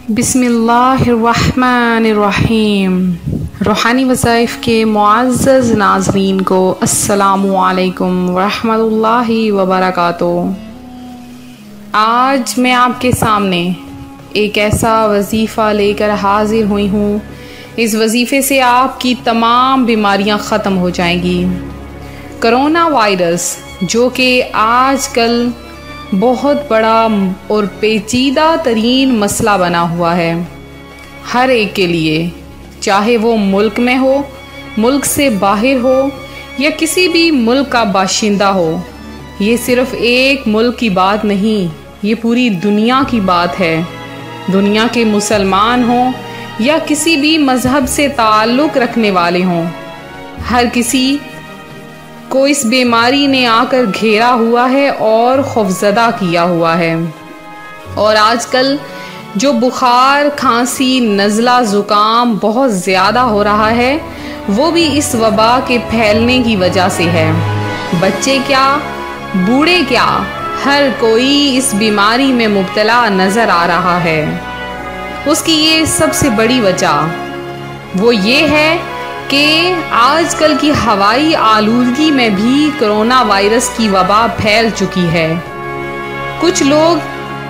बिस्मिल्लाहिर्रहमानिर्रहीम। रूहानी वज़ाइफ़ के मुअज़्ज़ज़ नाज़रीन को अस्सलामु अलैकुम वरहमतुल्लाहि वबरकातुहू। आज मैं आपके सामने एक ऐसा वजीफ़ा लेकर हाजिर हुई हूँ। इस वजीफ़े से आपकी तमाम बीमारियाँ ख़त्म हो जाएंगी। कोरोना वायरस जो कि आजकल बहुत बड़ा और पेचीदा तरीन मसला बना हुआ है हर एक के लिए, चाहे वो मुल्क में हो, मुल्क से बाहर हो या किसी भी मुल्क का बाशिंदा हो। ये सिर्फ़ एक मुल्क की बात नहीं, ये पूरी दुनिया की बात है। दुनिया के मुसलमान हों या किसी भी मज़हब से ताल्लुक़ रखने वाले हों, हर किसी को इस बीमारी ने आकर घेरा हुआ है और खौफज़दा किया हुआ है। और आजकल जो बुखार, खांसी, नज़ला, ज़ुकाम बहुत ज़्यादा हो रहा है, वो भी इस वबा के फैलने की वजह से है। बच्चे क्या, बूढ़े क्या, हर कोई इस बीमारी में मुब्तला नज़र आ रहा है। उसकी ये सबसे बड़ी वजह वो ये है कि आजकल की हवाई आलूदगी में भी कोरोना वायरस की वबा फैल चुकी है। कुछ लोग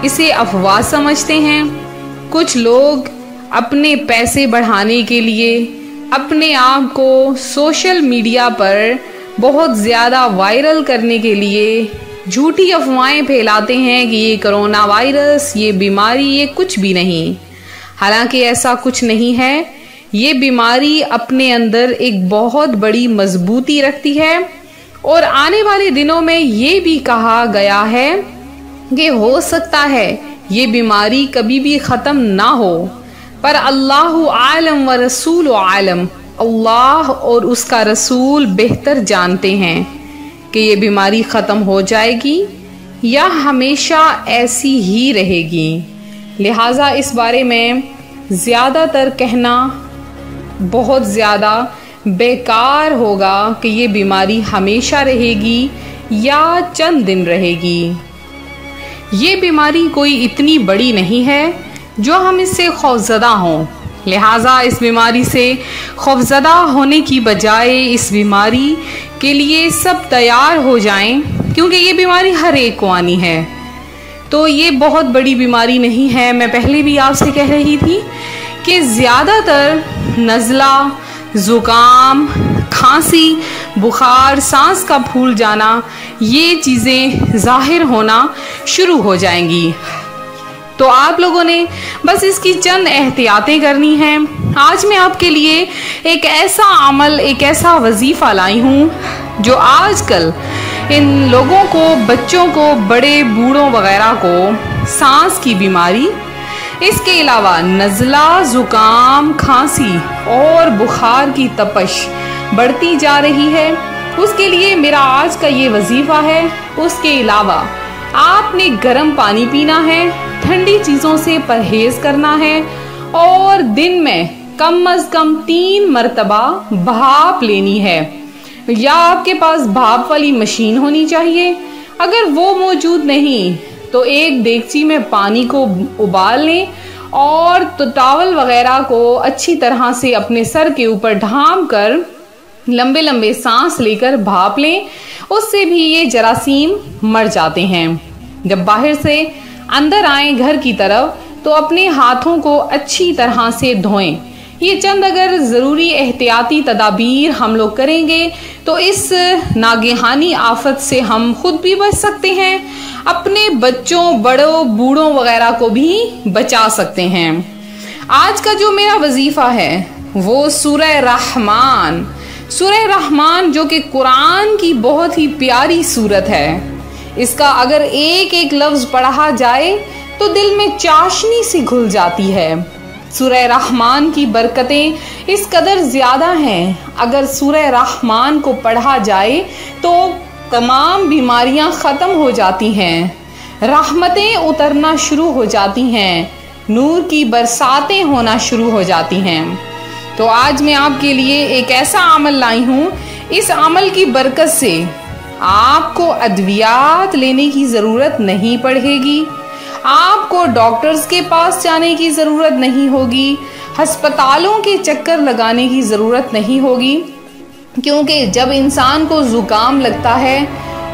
इसे अफवाह समझते हैं, कुछ लोग अपने पैसे बढ़ाने के लिए अपने आप को सोशल मीडिया पर बहुत ज़्यादा वायरल करने के लिए झूठी अफवाहें फैलाते हैं कि ये कोरोना वायरस, ये बीमारी, ये कुछ भी नहीं। हालांकि ऐसा कुछ नहीं है। ये बीमारी अपने अंदर एक बहुत बड़ी मजबूती रखती है और आने वाले दिनों में ये भी कहा गया है कि हो सकता है ये बीमारी कभी भी ख़त्म ना हो, पर अल्लाहु आलम व रसूल आलम, अल्लाह और उसका रसूल बेहतर जानते हैं कि ये बीमारी ख़त्म हो जाएगी या हमेशा ऐसी ही रहेगी। लिहाजा इस बारे में ज़्यादातर कहना बहुत ज़्यादा बेकार होगा कि ये बीमारी हमेशा रहेगी या चंद दिन रहेगी। ये बीमारी कोई इतनी बड़ी नहीं है जो हम इससे खौफज़दा हों। लिहाजा इस बीमारी से खौफज़दा होने की बजाय इस बीमारी के लिए सब तैयार हो जाएं, क्योंकि ये बीमारी हर एक को आनी है। तो ये बहुत बड़ी बीमारी नहीं है। मैं पहले भी आपसे कह रही थी कि ज़्यादातर नज़ला, ज़ुकाम, खांसी, बुखार, सांस का फूल जाना, ये चीज़ें ज़ाहिर होना शुरू हो जाएंगी। तो आप लोगों ने बस इसकी चंद एहतियातें करनी हैं। आज मैं आपके लिए एक ऐसा अमल, एक ऐसा वजीफ़ा लाई हूँ जो आजकल इन लोगों को, बच्चों को, बड़े बूढ़ों वगैरह को सांस की बीमारी, इसके अलावा नज़ला, ज़ुकाम, खांसी और बुखार की तपश बढ़ती जा रही है, उसके लिए मेरा आज का ये वजीफ़ा है। उसके अलावा आपने गर्म पानी पीना है, ठंडी चीज़ों से परहेज़ करना है और दिन में कम अज़ कम 3 मरतबा भाप लेनी है, या आपके पास भाप वाली मशीन होनी चाहिए। अगर वो मौजूद नहीं तो एक देगची में पानी को उबाल लें और तो टॉवल वगैरह को अच्छी तरह से अपने सर के ऊपर ढांप कर लंबे लंबे सांस लेकर भाप लें। उससे भी ये जरासीम मर जाते हैं। जब बाहर से अंदर आए घर की तरफ तो अपने हाथों को अच्छी तरह से धोएं। ये चंद अगर ज़रूरी एहतियाती तदाबीर हम लोग करेंगे तो इस नागहानी आफत से हम खुद भी बच सकते हैं, अपने बच्चों, बड़ों, बूढ़ों वगैरह को भी बचा सकते हैं। आज का जो मेरा वजीफ़ा है वो सूरह रहमान, सूरह रहमान जो कि कुरान की बहुत ही प्यारी सूरत है। इसका अगर एक एक लफ्ज़ पढ़ा जाए तो दिल में चाशनी सी घुल जाती है। सूरह रहमान की बरकतें इस कदर ज़्यादा हैं, अगर सूरह रहमान को पढ़ा जाए तो तमाम बीमारियां ख़त्म हो जाती हैं, रहमतें उतरना शुरू हो जाती हैं, नूर की बरसातें होना शुरू हो जाती हैं। तो आज मैं आपके लिए एक ऐसा अमल लाई हूँ, इस अमल की बरकत से आपको अद्वियात लेने की ज़रूरत नहीं पड़ेगी। आपको डॉक्टर्स के पास जाने की ज़रूरत नहीं होगी, अस्पतालों के चक्कर लगाने की ज़रूरत नहीं होगी, क्योंकि जब इंसान को ज़ुकाम लगता है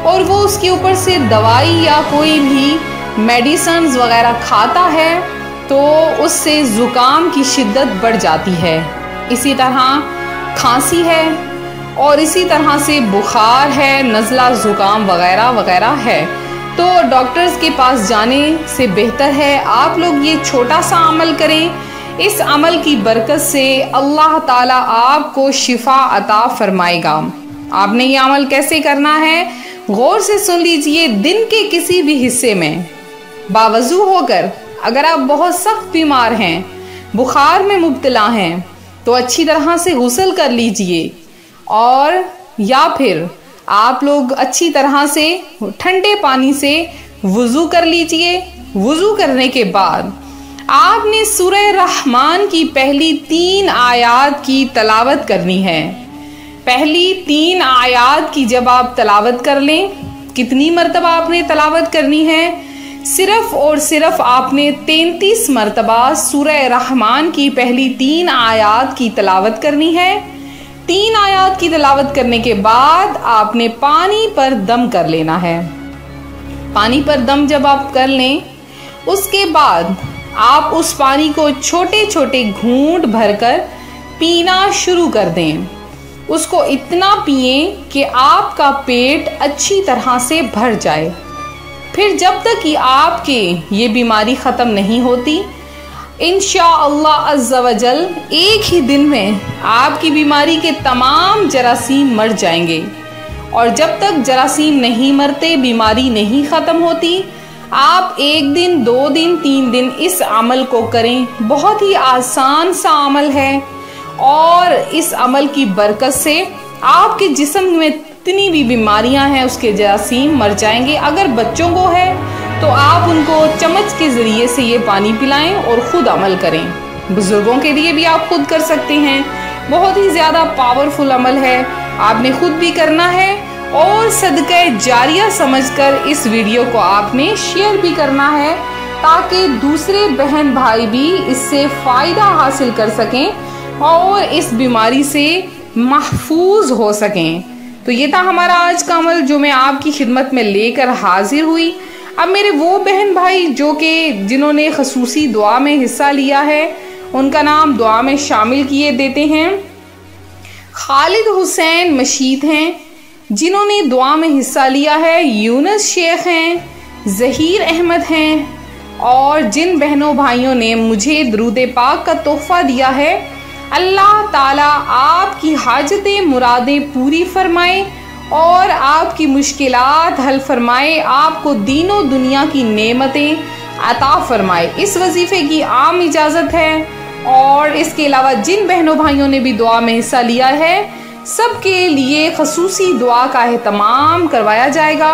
और वो उसके ऊपर से दवाई या कोई भी मेडिसिन्स वगैरह खाता है तो उससे ज़ुकाम की शिद्दत बढ़ जाती है। इसी तरह खांसी है और इसी तरह से बुखार है, नज़ला, ज़ुकाम वगैरह वगैरह है। तो डॉक्टर्स के पास जाने से बेहतर है आप लोग ये छोटा सा अमल करें। इस अमल की बरकत से अल्लाह ताला आपको शिफा अता फरमाएगा। आपने ये अमल कैसे करना है, गौर से सुन लीजिए। दिन के किसी भी हिस्से में बावजू होकर, अगर आप बहुत सख्त बीमार हैं, बुखार में मुब्तला हैं, तो अच्छी तरह से गुस्ल कर लीजिए, और या फिर आप लोग अच्छी तरह से ठंडे पानी से वुज़ू कर लीजिए। वुज़ू करने के बाद आपने सूरह रहमान की पहली 3 आयात की तलावत करनी है। पहली 3 आयात की जब आप तलावत कर लें, कितनी मरतबा आपने तलावत करनी है, सिर्फ और सिर्फ आपने 33 मरतबा सूरह रहमान की पहली 3 आयात की तलावत करनी है। 3 आयात की तलावत करने के बाद आपने पानी पर दम कर लेना है। पानी पर दम जब आप कर लें, उसके बाद आप उस पानी को छोटे छोटे घूंट भरकर पीना शुरू कर दें। उसको इतना पिएं कि आपका पेट अच्छी तरह से भर जाए। फिर जब तक कि आपके ये बीमारी ख़त्म नहीं होती, इंशाअल्लाह अज़्ज़ा वजल एक ही दिन में आपकी बीमारी के तमाम जरासीम मर जाएंगे। और जब तक जरासीम नहीं मरते, बीमारी नहीं ख़त्म होती, आप 1 दिन, 2 दिन, 3 दिन इस अमल को करें। बहुत ही आसान सा अमल है और इस अमल की बरकत से आपके जिस्म में जितनी भी बीमारियां हैं उसके जरासीम मर जाएंगे। अगर बच्चों को है तो आप उनको चम्मच के ज़रिए से ये पानी पिलाएं और ख़ुद अमल करें। बुज़ुर्गों के लिए भी आप खुद कर सकते हैं। बहुत ही ज़्यादा पावरफुल अमल है, आपने खुद भी करना है और सदक़े जारिया समझकर इस वीडियो को आपने शेयर भी करना है, ताकि दूसरे बहन भाई भी इससे फ़ायदा हासिल कर सकें और इस बीमारी से महफूज हो सकें। तो ये था हमारा आज का अमल जो मैं आपकी खिदमत में लेकर हाजिर हुई। अब मेरे वो बहन भाई जिन्होंने खसूसी दुआ में हिस्सा लिया है, उनका नाम दुआ में शामिल किए देते हैं। खालिद हुसैन मशीद हैं जिन्होंने दुआ में हिस्सा लिया है, यूनुस शेख हैं, ज़हीर अहमद हैं, और जिन बहनों भाइयों ने मुझे दरूद पाक का तोहफ़ा दिया है, अल्लाह ताला आपकी हाजतें मुरादें पूरी फरमाए और आपकी मुश्किलात हल फरमाए, आपको दीनों दुनिया की नेमतें अता फरमाए। इस वजीफ़े की आम इजाज़त है और इसके अलावा जिन बहनों भाइयों ने भी दुआ में हिस्सा लिया है, सबके लिए खसूसी दुआ का एहतमाम करवाया जाएगा।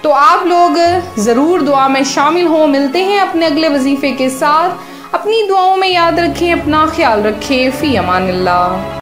तो आप लोग ज़रूर दुआ में शामिल हों। मिलते हैं अपने अगले वजीफ़े के साथ। अपनी दुआओं में याद रखें, अपना ख्याल रखें। फ़ी अमानिल्लाह।